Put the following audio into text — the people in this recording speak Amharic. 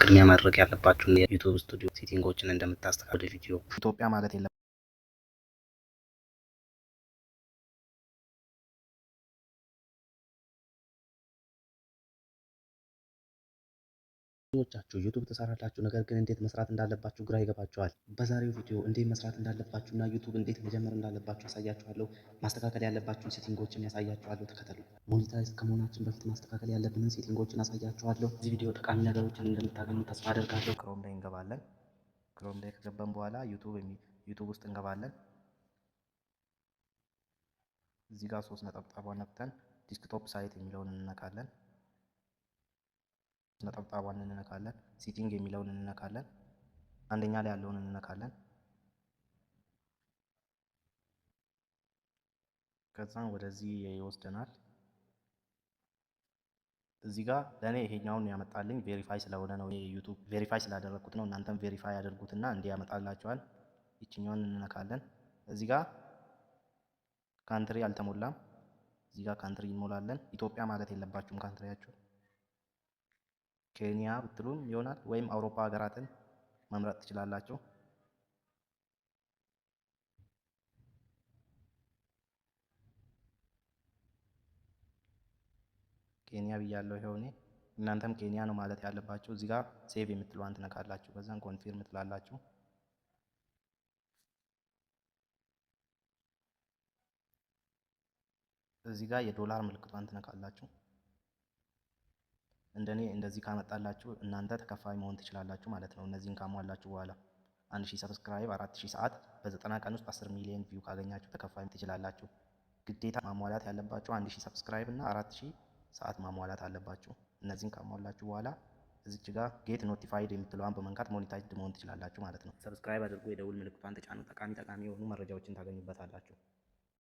ቅድሚያ ማድረግ ያለባችሁን የዩቲዩብ ስቱዲዮ ሴቲንጎችን እንደምታስተካክሉ ቪዲዮ ኢትዮጵያ ማለት የለም ብዙዎቻችሁ ዩቲዩብ ትሰራላችሁ፣ ነገር ግን እንዴት መስራት እንዳለባችሁ ግራ ይገባችኋል። በዛሬው ቪዲዮ እንዴት መስራት እንዳለባችሁና ዩቲዩብ እንዴት መጀመር እንዳለባችሁ ያሳያችኋለሁ። ማስተካከል ያለባችሁን ሴቲንጎችን ያሳያችኋለሁ። ተከተሉ። ሞኔታይዝ ከመሆናችን በፊት ማስተካከል ያለብንን ሴቲንጎችን አሳያችኋለሁ። እዚህ ቪዲዮ ጠቃሚ ነገሮችን እንደምታገኙ ተስፋ አደርጋለሁ። ክሮም ላይ እንገባለን። ክሮም ላይ ከገባን በኋላ ዩቲዩብ ውስጥ እንገባለን። እዚህ ጋር 3 ነጠብጣቧን ነክተን ዲስክቶፕ ሳይት የሚለውን እንነካለን። ነጠብጣቧን እንነካለን። ሴቲንግ የሚለውን እንነካለን። አንደኛ ላይ ያለውን እንነካለን። ከዛም ወደዚህ ይወስደናል። እዚህ ጋር ለኔ ይሄኛውን ያመጣልኝ ቬሪፋይ ስለሆነ ነው። ዩቲዩብ ቬሪፋይ ስላደረኩት ነው። እናንተም ቬሪፋይ ያደርጉትና እንዲህ ያመጣላችኋል። ይችኛውን እንነካለን። እዚህ ጋር ካንትሪ አልተሞላም። እዚህ ጋር ካንትሪ እንሞላለን። ኢትዮጵያ ማለት የለባችሁም ካንትሪያችሁ። ኬንያ ብትሉም ይሆናል፣ ወይም አውሮፓ ሀገራትን መምረጥ ትችላላችሁ። ኬንያ ብያለሁ። ይሄው እኔ እናንተም ኬንያ ነው ማለት ያለባችሁ። እዚህ ጋር ሴቭ የምትለዋን ትነካላችሁ። ከዛን ኮንፊርም ትላላችሁ። እዚህ ጋር የዶላር ምልክቷን ትነካላችሁ። እንደኔ እንደዚህ ካመጣላችሁ እናንተ ተከፋይ መሆን ትችላላችሁ ማለት ነው። እነዚህን ካሟላችሁ በኋላ 1000 ሰብስክራይብ 4000 ሰዓት በ90 ቀን ውስጥ 10 ሚሊዮን ቪው ካገኛችሁ ተከፋይ ትችላላችሁ። ግዴታ ማሟላት ያለባችሁ 1000 ሰብስክራይብ እና 4000 ሰዓት ማሟላት አለባችሁ። እነዚህን ካሟላችሁ በኋላ እዚች ጋር ጌት ኖቲፋይድ የምትለዋን በመንካት ሞኔታይዝድ መሆን ትችላላችሁ ማለት ነው። ሰብስክራይብ አድርጎ የደውል ምልክቷን ተጫኑ። ጠቃሚ የሆኑ መረጃዎችን ታገኙበታላችሁ።